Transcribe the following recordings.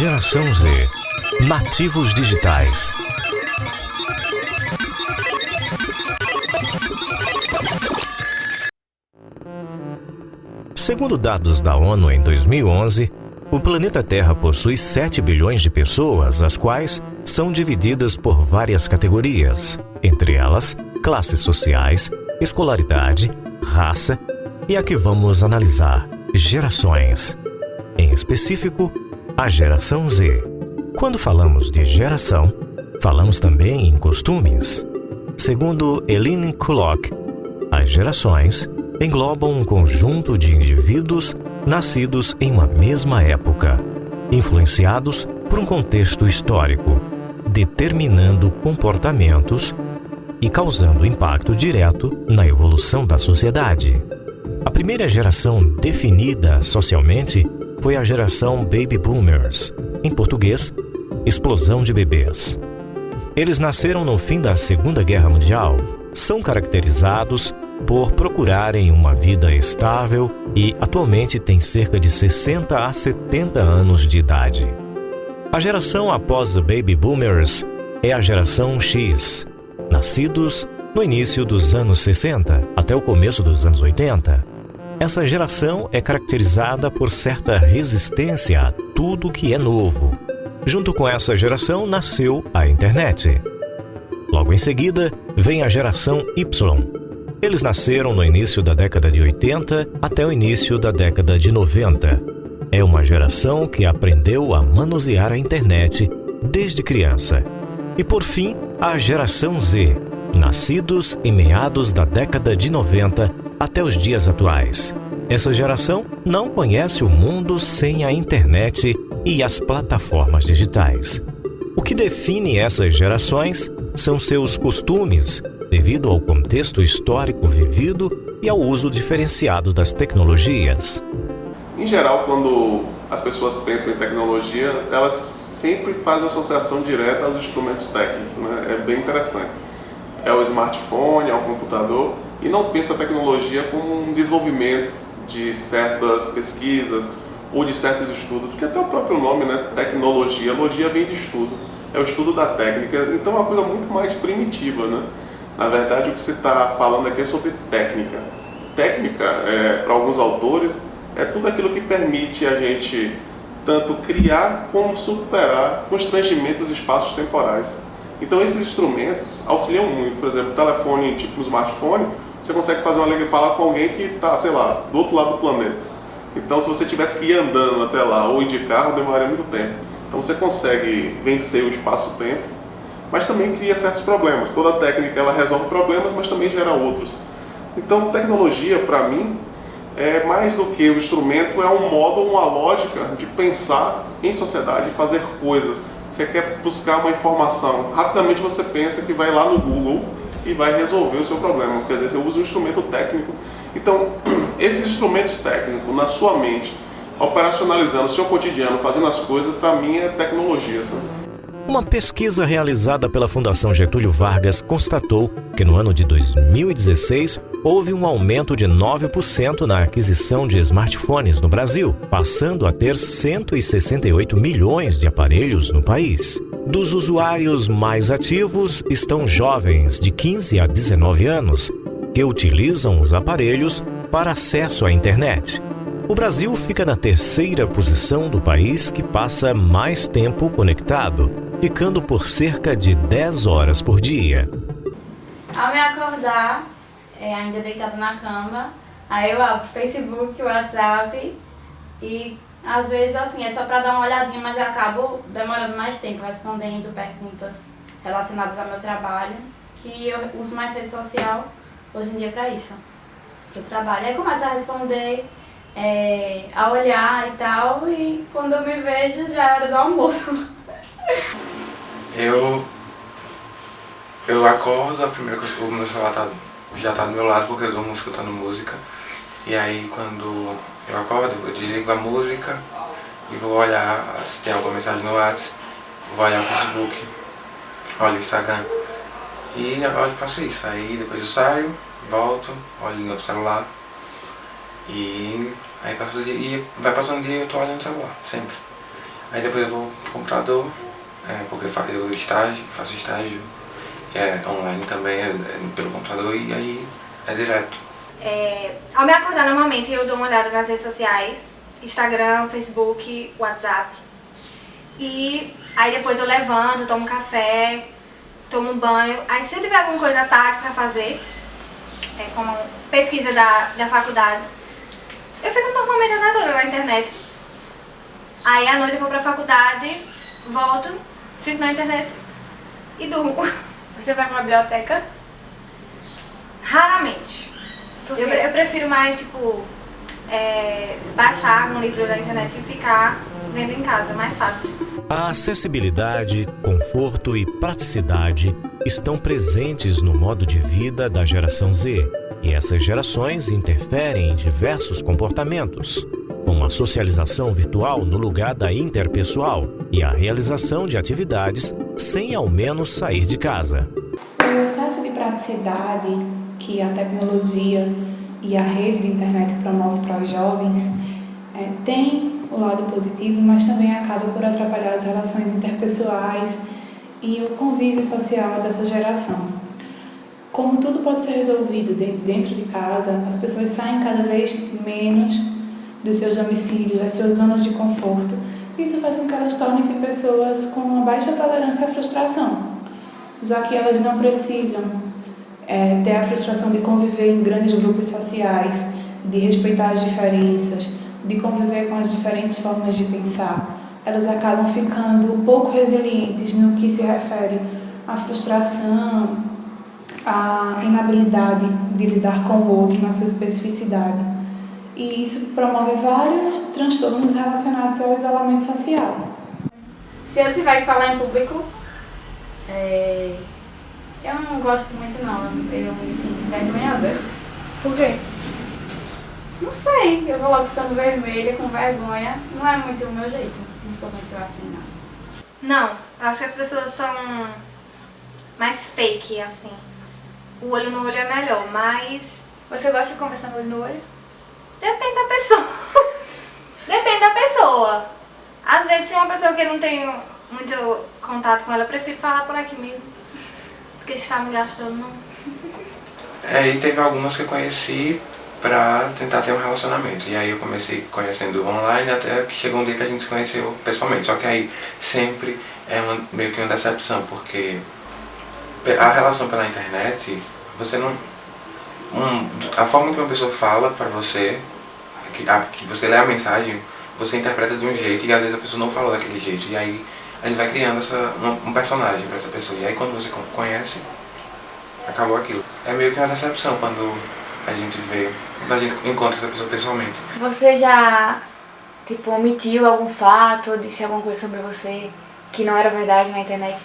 Geração Z. Nativos digitais. Segundo dados da ONU em 2011, o planeta Terra possui 7 bilhões de pessoas, as quais são divididas por várias categorias, entre elas classes sociais, escolaridade, raça e a que vamos analisar, gerações. Em específico, a geração Z. Quando falamos de geração, falamos também em costumes. Segundo Eileen Kullock, as gerações englobam um conjunto de indivíduos nascidos em uma mesma época, influenciados por um contexto histórico, determinando comportamentos e causando impacto direto na evolução da sociedade. A primeira geração definida socialmente foi a geração Baby Boomers, em português, explosão de bebês. Eles nasceram no fim da Segunda Guerra Mundial, são caracterizados por procurarem uma vida estável e atualmente têm cerca de 60 a 70 anos de idade. A geração após os Baby Boomers é a geração X, nascidos no início dos anos 60 até o começo dos anos 80. Essa geração é caracterizada por certa resistência a tudo que é novo. Junto com essa geração nasceu a internet. Logo em seguida, vem a geração Y. Eles nasceram no início da década de 80 até o início da década de 90. É uma geração que aprendeu a manusear a internet desde criança. E por fim, a geração Z, nascidos em meados da década de 90 até os dias atuais. Essa geração não conhece o mundo sem a internet e as plataformas digitais. O que define essas gerações são seus costumes, devido ao contexto histórico vivido e ao uso diferenciado das tecnologias. Em geral, quando as pessoas pensam em tecnologia, elas sempre fazem associação direta aos instrumentos técnicos, né? É bem interessante. É o smartphone, é o computador, e não pensa a tecnologia como um desenvolvimento de certas pesquisas ou de certos estudos, porque até o próprio nome, né, tecnologia, logia vem de estudo, é o estudo da técnica, então é uma coisa muito mais primitiva, né? Na verdade, o que você está falando aqui é sobre técnica. Técnica, para alguns autores, é tudo aquilo que permite a gente tanto criar como superar constrangimentos e espaços temporais. Então esses instrumentos auxiliam muito. Por exemplo, o telefone tipo no smartphone, você consegue fazer uma ligação e falar com alguém que está, sei lá, do outro lado do planeta. Então se você tivesse que ir andando até lá ou ir de carro, demoraria muito tempo. Então você consegue vencer o espaço-tempo, mas também cria certos problemas. Toda técnica ela resolve problemas, mas também gera outros. Então tecnologia, para mim, é mais do que o instrumento, é um modo, uma lógica de pensar em sociedade, fazer coisas. Você quer buscar uma informação, rapidamente você pensa que vai lá no Google e vai resolver o seu problema. Quer dizer, você usa um instrumento técnico. Então, esses instrumentos técnicos na sua mente, operacionalizando o seu cotidiano, fazendo as coisas, para mim é tecnologia, sabe? Uma pesquisa realizada pela Fundação Getúlio Vargas constatou que no ano de 2016 houve um aumento de 9% na aquisição de smartphones no Brasil, passando a ter 168 milhões de aparelhos no país. Dos usuários mais ativos estão jovens de 15 a 19 anos, que utilizam os aparelhos para acesso à internet. O Brasil fica na terceira posição do país que passa mais tempo conectado, ficando por cerca de 10 horas por dia. Ao me acordar, ainda deitada na cama, aí eu abro o Facebook, o WhatsApp e às vezes assim, é só para dar uma olhadinha, mas eu acabo demorando mais tempo respondendo perguntas relacionadas ao meu trabalho, que eu uso mais rede social hoje em dia para isso. Eu trabalho, aí começo a responder, a olhar e tal, e quando eu me vejo já é hora do almoço. Eu acordo, a primeira coisa que o meu celular já tá do meu lado porque eu durmo escutando música. E aí quando eu acordo, eu desligo a música e vou olhar se tem alguma mensagem no WhatsApp, vou olhar o Facebook, olho o Instagram. E eu faço isso. Aí depois eu saio, volto, olho no celular e aí passa o dia, e vai passando o dia e eu tô olhando o celular, sempre. Aí depois eu vou pro computador, porque eu faço estágio online também, pelo computador, e aí é direto. Ao me acordar normalmente eu dou uma olhada nas redes sociais, Instagram, Facebook, WhatsApp. E aí depois eu levanto, tomo um café, tomo um banho. Aí se eu tiver alguma coisa à tarde pra fazer, como pesquisa da faculdade, eu fico normalmente a tarde toda na internet. Aí à noite eu vou pra faculdade, volto, fico na internet e durmo. Você vai pra biblioteca? Raramente. Eu prefiro mais, tipo, baixar algum livro da internet e ficar vendo em casa, mais fácil. A acessibilidade, conforto e praticidade estão presentes no modo de vida da geração Z, e essas gerações interferem em diversos comportamentos, como a socialização virtual no lugar da interpessoal e a realização de atividades sem ao menos sair de casa. O excesso de praticidade que a tecnologia e a rede de internet promove para os jovens tem o lado positivo, mas também acaba por atrapalhar as relações interpessoais e o convívio social dessa geração. Como tudo pode ser resolvido dentro de casa, as pessoas saem cada vez menos dos seus domicílios, das suas zonas de conforto. Isso faz com que elas tornem-se pessoas com uma baixa tolerância à frustração, já que elas não precisam ter a frustração de conviver em grandes grupos sociais, de respeitar as diferenças, de conviver com as diferentes formas de pensar. Elas acabam ficando pouco resilientes no que se refere à frustração, à inabilidade de lidar com o outro na sua especificidade. E isso promove vários transtornos relacionados ao isolamento social. Se eu tiver que falar em público, eu não gosto muito não, eu me sinto envergonhada. Por quê? Não sei, eu vou logo ficando vermelha, com vergonha. Não é muito o meu jeito, não sou muito assim não. Não, eu acho que as pessoas são mais fake, assim. O olho no olho é melhor, mas Você gosta de conversar no olho no olho? depende da pessoa. Depende da pessoa. Às vezes, se é uma pessoa que eu não tenho muito contato com ela, eu prefiro falar por aqui mesmo. Porque está me gastando, não. E teve algumas que eu conheci pra tentar ter um relacionamento. E aí eu comecei conhecendo online até que chegou um dia que a gente se conheceu pessoalmente. Só que aí sempre meio que uma decepção, porque a relação pela internet, você não... a forma que uma pessoa fala pra você, que você lê a mensagem, você interpreta de um jeito e às vezes a pessoa não falou daquele jeito. E aí a gente vai criando um personagem pra essa pessoa. E aí quando você conhece, acabou aquilo. É meio que uma decepção quando a gente encontra essa pessoa pessoalmente. Você já, omitiu algum fato ou disse alguma coisa sobre você que não era verdade na internet?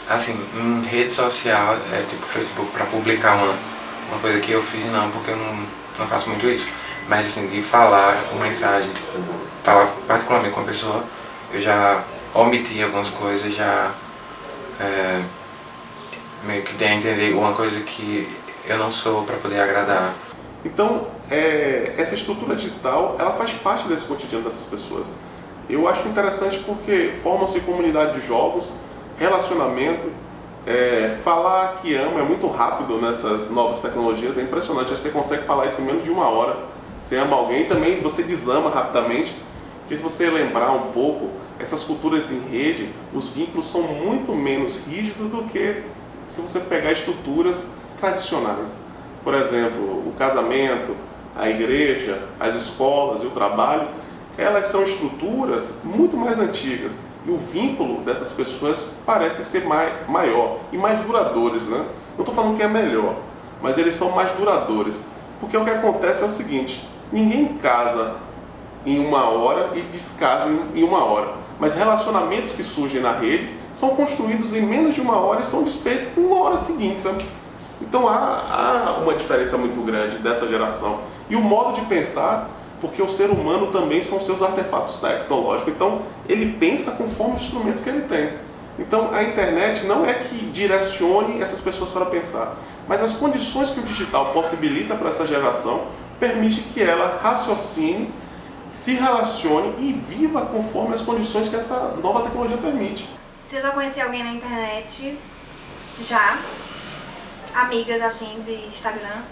Assim, em rede social, tipo Facebook, pra publicar uma coisa que eu fiz, não, porque eu não faço muito isso. Mas assim, de falar uma mensagem, falar particularmente com a pessoa, eu já omiti algumas coisas, já meio que dei a entender uma coisa que eu não sou para poder agradar. Então, essa estrutura digital, ela faz parte desse cotidiano dessas pessoas. Eu acho interessante porque formam-se comunidade de jogos, relacionamento, falar que ama é muito rápido nessas novas tecnologias, é impressionante, você consegue falar isso em menos de 1 hora. Você ama alguém, também você desama rapidamente, porque se você lembrar um pouco, essas culturas em rede, os vínculos são muito menos rígidos do que se você pegar estruturas tradicionais. Por exemplo, o casamento, a igreja, as escolas e o trabalho, elas são estruturas muito mais antigas. E o vínculo dessas pessoas parece ser maior e mais duradouros, né? Não estou falando que é melhor, mas eles são mais duradouros. Porque o que acontece é o seguinte, ninguém casa em 1 hora e descasa em 1 hora. Mas relacionamentos que surgem na rede são construídos em menos de 1 hora e são desfeitos em 1 hora seguinte, sabe? Então há uma diferença muito grande dessa geração. E o modo de pensar, porque o ser humano também são seus artefatos tecnológicos. Então ele pensa conforme os instrumentos que ele tem. Então a internet não é que direcione essas pessoas para pensar, mas as condições que o digital possibilita para essa geração permite que ela raciocine se relacione e viva conforme as condições que essa nova tecnologia permite. Se eu já conheci alguém na internet, já, amigas assim de Instagram,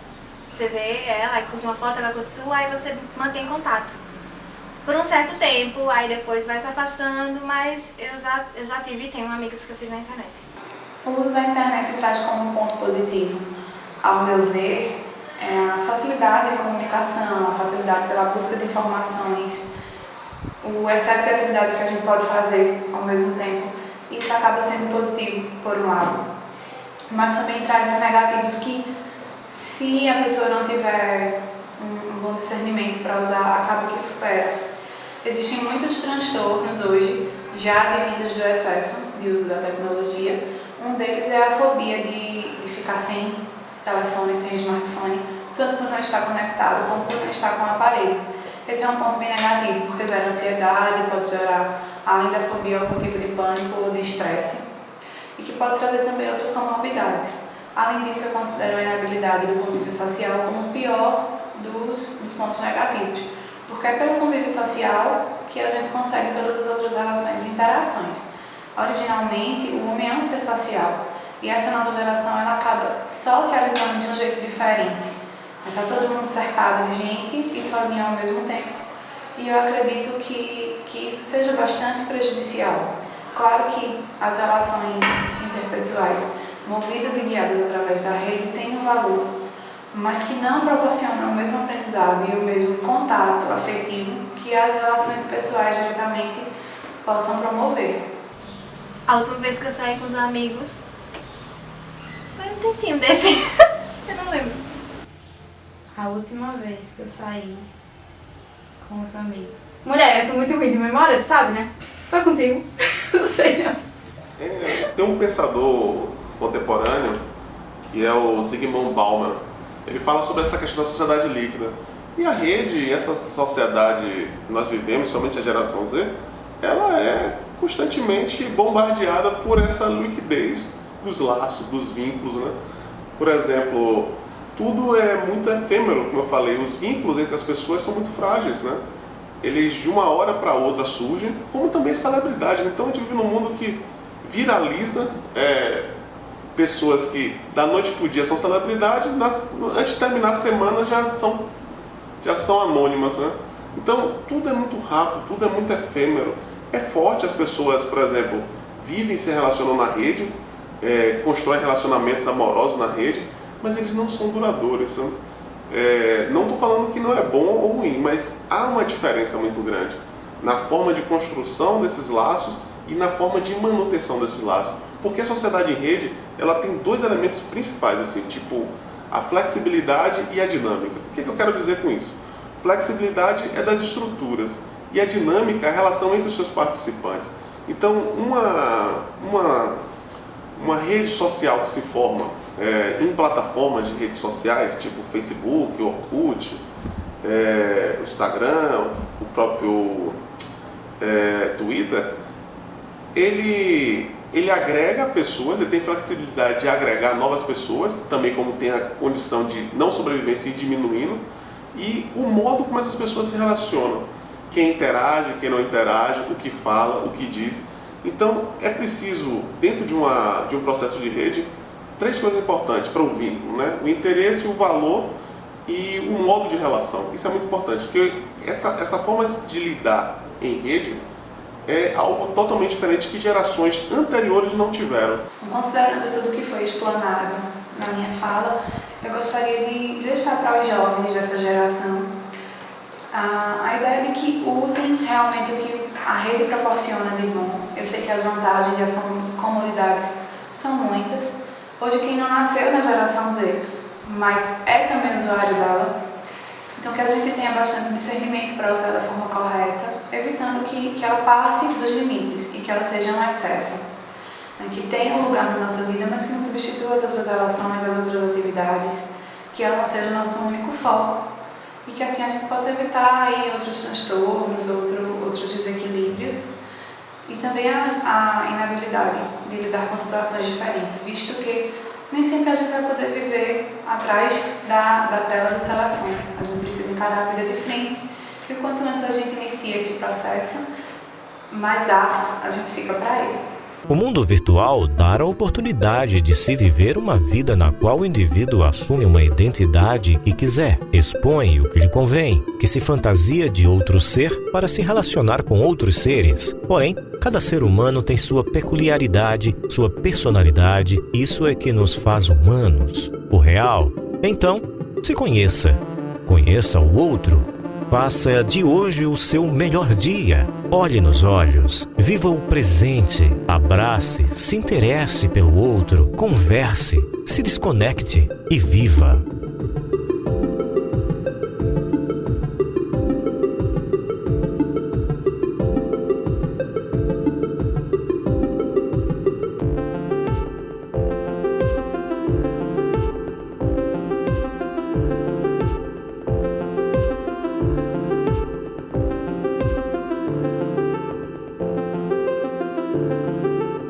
você vê ela, aí curte uma foto, ela curte sua, aí você mantém contato. Por um certo tempo, aí depois vai se afastando, mas eu já tive e tenho amigas que eu fiz na internet. O uso da internet traz como ponto positivo, ao meu ver, a facilidade de comunicação, a facilidade pela busca de informações, o excesso de atividades que a gente pode fazer ao mesmo tempo. Isso acaba sendo positivo, por um lado. Mas também traz os negativos que, se a pessoa não tiver um bom discernimento para usar, acaba que supera. Existem muitos transtornos hoje, já advindos do excesso de uso da tecnologia. Um deles é a fobia de ficar sem telefone, sem smartphone, tanto por não estar conectado como por não estar com o aparelho. Esse é um ponto bem negativo, porque gera ansiedade, pode gerar, além da fobia, algum tipo de pânico ou de estresse, e que pode trazer também outras comorbidades. Além disso, eu considero a inabilidade do convívio social como o pior dos pontos negativos, porque é pelo convívio social que a gente consegue todas as outras relações e interações. Originalmente, o homem é um ser social, e essa nova geração ela acaba socializando de um jeito diferente. Está todo mundo cercado de gente e sozinho ao mesmo tempo. E eu acredito que isso seja bastante prejudicial. Claro que as relações interpessoais, movidas e guiadas através da rede, têm um valor, mas que não proporcionam o mesmo aprendizado e o mesmo contato afetivo que as relações pessoais diretamente possam promover. A última vez que eu saí com os amigos foi um tempinho desse. Eu não lembro. A última vez que eu saí com os amigos. Mulher, eu sou muito ruim de memória, tu sabe, né? Foi contigo. Não sei não. Tem um pensador contemporâneo que é o Zygmunt Bauman. Ele fala sobre essa questão da sociedade líquida. E a rede, essa sociedade que nós vivemos, somente a geração Z, ela é constantemente bombardeada por essa liquidez dos laços, dos vínculos, né? Por exemplo, tudo é muito efêmero, como eu falei, os vínculos entre as pessoas são muito frágeis, né? Eles de uma hora para outra surgem, como também celebridade. Então a gente vive num mundo que viraliza pessoas que da noite para o dia são celebridades, antes de terminar a semana já são anônimas, né? Então tudo é muito rápido, tudo é muito efêmero. É forte, as pessoas, por exemplo, vivem e se relacionam na rede, constroem relacionamentos amorosos na rede, mas eles não são duradouros. Né? Não estou falando que não é bom ou ruim, mas há uma diferença muito grande na forma de construção desses laços e na forma de manutenção desses laços. Porque a sociedade em rede, ela tem dois elementos principais, assim, tipo a flexibilidade e a dinâmica. O que eu quero dizer com isso? Flexibilidade é das estruturas e a dinâmica é a relação entre os seus participantes. Então, uma rede social que se forma em plataformas de redes sociais, tipo Facebook, Orkut, o Instagram, o próprio Twitter, ele agrega pessoas, ele tem flexibilidade de agregar novas pessoas, também como tem a condição de não sobrevivência e diminuindo, e o modo como essas pessoas se relacionam, quem interage, quem não interage, o que fala, o que diz. Então é preciso, dentro de um processo de rede, três coisas importantes para o vínculo, né? O interesse, o valor e o modo de relação. Isso é muito importante, porque essa forma de lidar em rede é algo totalmente diferente que gerações anteriores não tiveram. Considerando tudo que foi explanado na minha fala, eu gostaria de deixar para os jovens dessa geração a ideia de que usem realmente o que a rede proporciona de bom. Eu sei que as vantagens e as comodidades são muitas. Hoje quem não nasceu na geração Z, mas é também usuário dela, então que a gente tenha bastante discernimento para usar da forma correta, evitando que ela passe dos limites e que ela seja um excesso, né? Que tenha um lugar na nossa vida, mas que não substitua as outras relações, as outras atividades, que ela não seja o nosso único foco e que assim a gente possa evitar aí outros transtornos, outros desequilíbrios e também a inabilidade de lidar com situações diferentes, visto que nem sempre a gente vai poder viver atrás da tela do telefone. A gente precisa encarar a vida de frente E quanto antes a gente inicia esse processo, mais apto a gente fica para ele. O mundo virtual dá a oportunidade de se viver uma vida na qual o indivíduo assume uma identidade que quiser, expõe o que lhe convém, que se fantasia de outro ser para se relacionar com outros seres. Porém, cada ser humano tem sua peculiaridade, sua personalidade, isso é que nos faz humanos, o real. Então, se conheça. Conheça o outro. Faça de hoje o seu melhor dia. Olhe nos olhos, viva o presente, abrace, se interesse pelo outro, converse, se desconecte e viva.